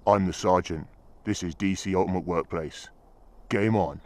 I'm the Sergeant. This is DC Ultimate Workplace. Game on.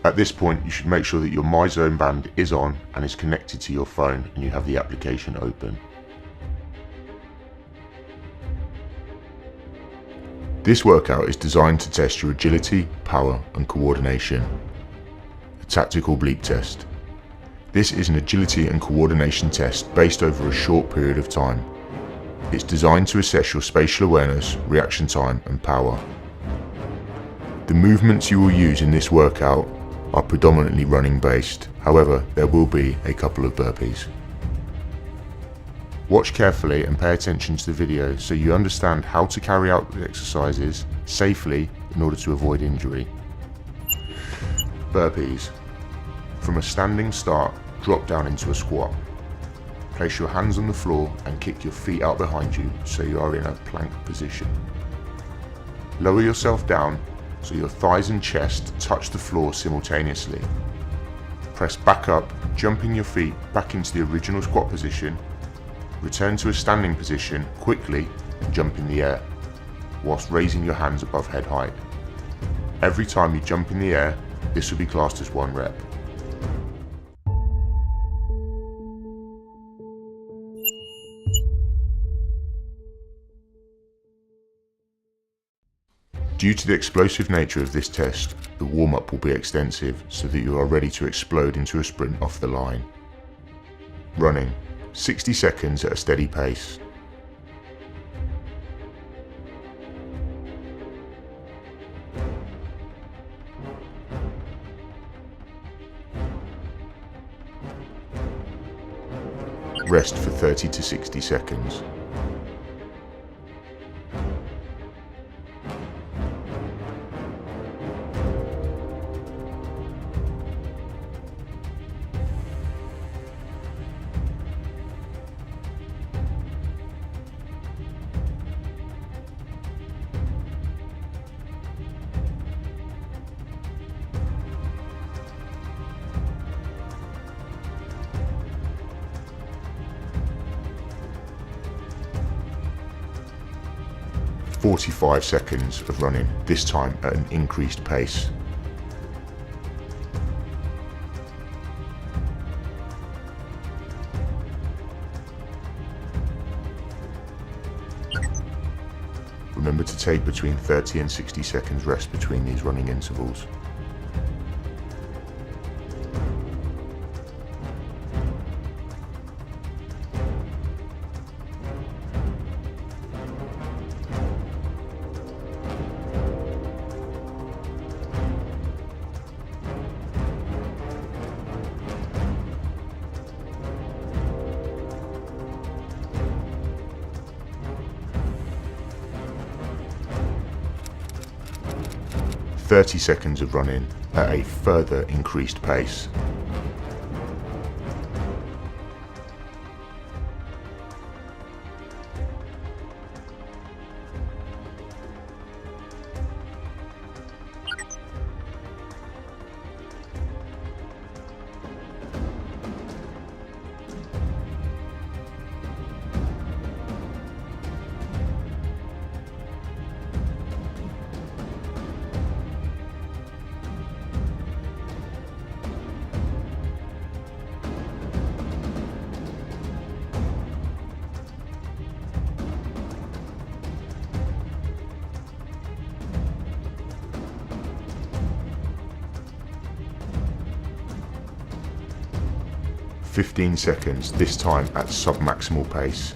At this point, you should make sure that your MyZone band is on and is connected to your phone and you have the application open. This workout is designed to test your agility, power and coordination. A tactical bleep test. This is an agility and coordination test based over a short period of time. It's designed to assess your spatial awareness, reaction time and power. The movements you will use in this workout are predominantly running based, however there will be a couple of burpees. Watch carefully and pay attention to the video so you understand how to carry out the exercises safely in order to avoid injury. Burpees. From a standing start, drop down into a squat. Place your hands on the floor and kick your feet out behind you so you are in a plank position. Lower yourself down so your thighs and chest touch the floor simultaneously. Press back up, jumping your feet back into the original squat position. Return to a standing position quickly and jump in the air, whilst raising your hands above head height. Every time you jump in the air, this will be classed as 1 rep. Due to the explosive nature of this test, the warm-up will be extensive so that you are ready to explode into a sprint off the line. Running, 60 seconds at a steady pace. Rest for 30 to 60 seconds. "45 seconds of running, this time at an increased pace. Remember to take between 30 and 60 seconds rest between these running intervals. "30 seconds of running at a further increased pace. "15 seconds, this time at sub-maximal pace.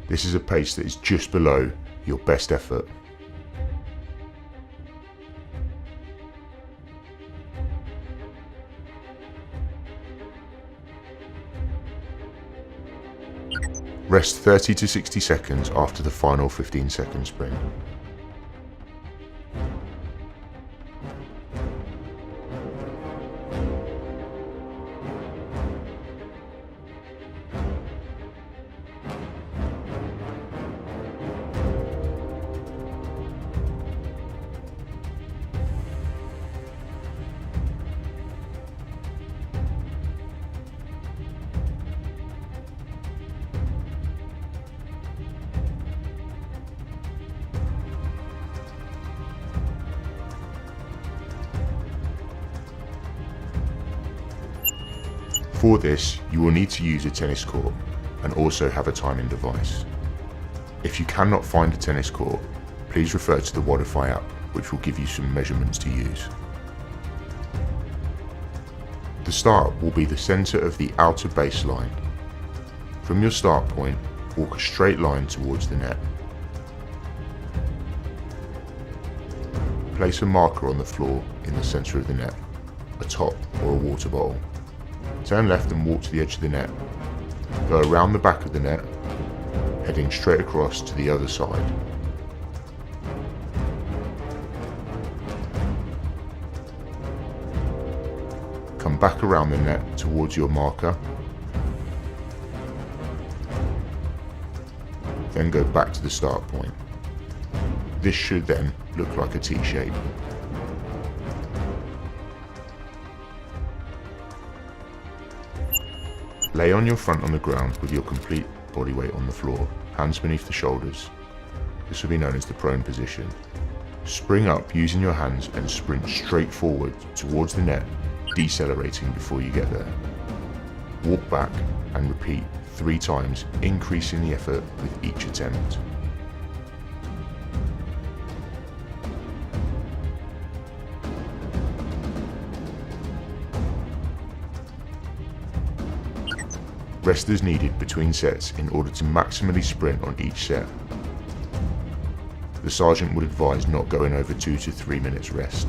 This is a pace that is just below your best effort. Rest 30 to 60 seconds after the final 15-second sprint. For this, you will need to use a tennis court and also have a timing device. If you cannot find a tennis court, please refer to the Wodify app, which will give you some measurements to use. The start will be the centre of the outer baseline. From your start point, walk a straight line towards the net. Place a marker on the floor in the centre of the net, a top or a water bottle. Turn left and walk to the edge of the net. Go around the back of the net, heading straight across to the other side. Come back around the net towards your marker. Then go back to the start point. This should then look like a T shape. Lay on your front on the ground with your complete body weight on the floor, hands beneath the shoulders. This will be known as the prone position. Spring up using your hands and sprint straight forward towards the net, decelerating before you get there. Walk back and repeat 3 times, increasing the effort with each attempt. Rest as needed between sets in order to maximally sprint on each set. The sergeant would advise not going over 2 to 3 minutes rest.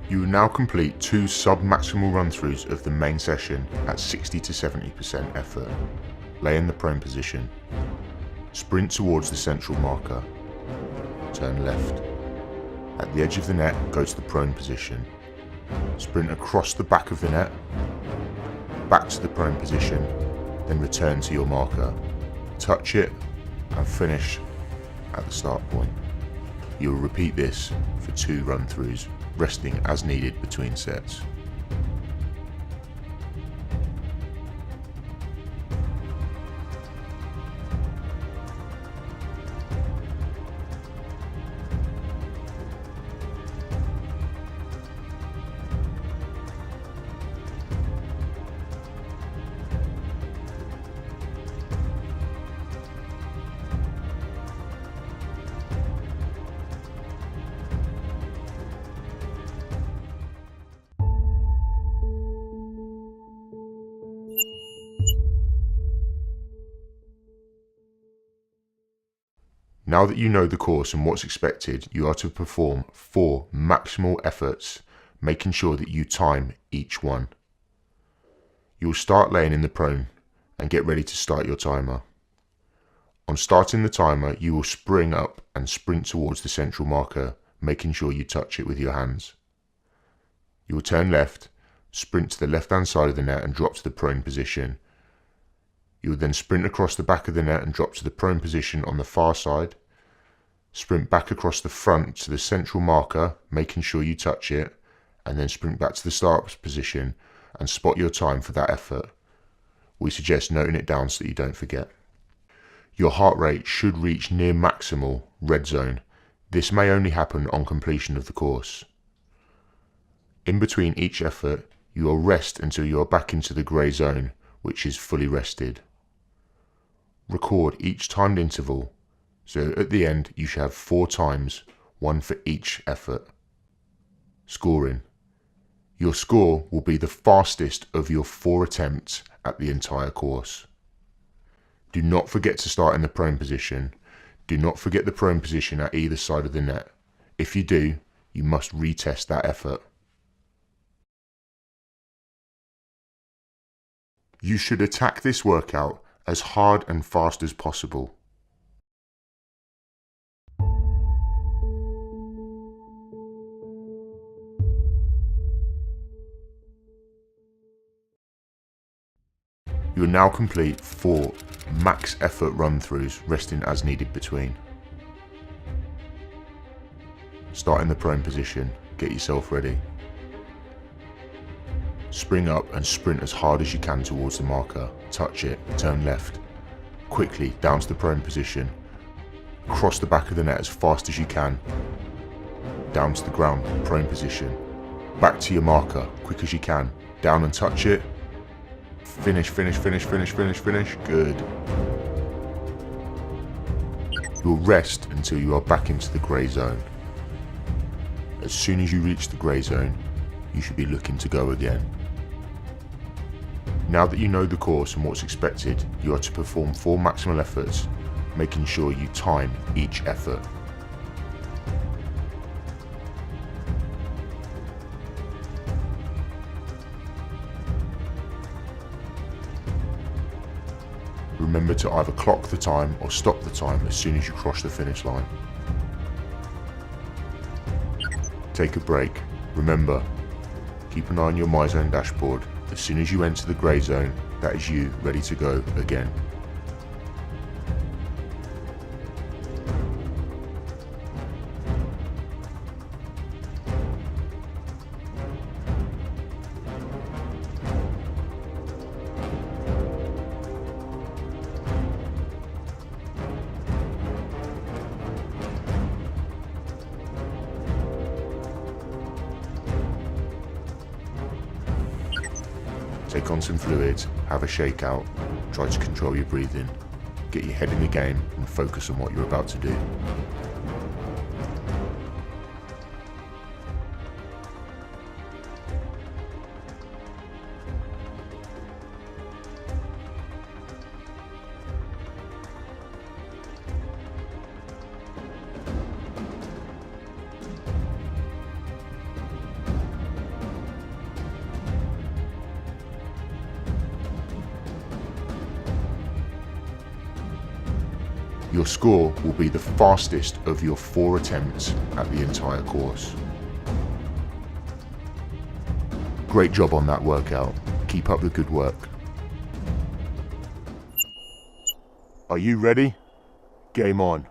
You will now complete 2 sub-maximal run-throughs of the main session at 60 to 70% effort. Lay in the prone position. Sprint towards the central marker. Turn left. At the edge of the net, go to the prone position. Sprint across the back of the net, back to the prone position, then return to your marker. Touch it and finish at the start point. You will repeat this for 2 run-throughs, resting as needed between sets. Now that you know the course and what's expected, you are to perform 4 maximal efforts, making sure that you time each one. You will start laying in the prone and get ready to start your timer. On starting the timer, you will spring up and sprint towards the central marker, making sure you touch it with your hands. You will turn left, sprint to the left-hand side of the net and drop to the prone position. You will then sprint across the back of the net and drop to the prone position on the far side. Sprint back across the front to the central marker, making sure you touch it, and then sprint back to the start position and spot your time for that effort. We suggest noting it down so that you don't forget. Your heart rate should reach near maximal red zone. This may only happen on completion of the course. In between each effort, you will rest until you are back into the grey zone, which is fully rested. Record each timed interval, so at the end you should have 4 times, 1 for each effort. Scoring. Your score will be the fastest of your 4 attempts at the entire course. Do not forget to start in the prone position. Do not forget the prone position at either side of the net. If you do, you must retest that effort. You should attack this workout as hard and fast as possible. You will now complete 4 max effort run-throughs, resting as needed between. Start in the prone position, get yourself ready. Spring up and sprint as hard as you can towards the marker. Touch it, turn left. Quickly down to the prone position. Cross the back of the net as fast as you can. Down to the ground, prone position. Back to your marker, quick as you can. Down and touch it. Finish, finish, finish, finish, finish, finish. Good. You'll rest until you are back into the grey zone. As soon as you reach the grey zone, you should be looking to go again. Now that you know the course and what's expected, you are to perform 4 maximal efforts, making sure you time each effort. Remember to either clock the time or stop the time as soon as you cross the finish line. Take a break. Remember, keep an eye on your MyZone dashboard. As soon as you enter the grey zone, that is you ready to go again. Take on some fluids, have a shakeout, try to control your breathing, get your head in the game and focus on what you're about to do. Your score will be the fastest of your 4 attempts at the entire course. Great job on that workout. Keep up the good work. Are you ready? Game on.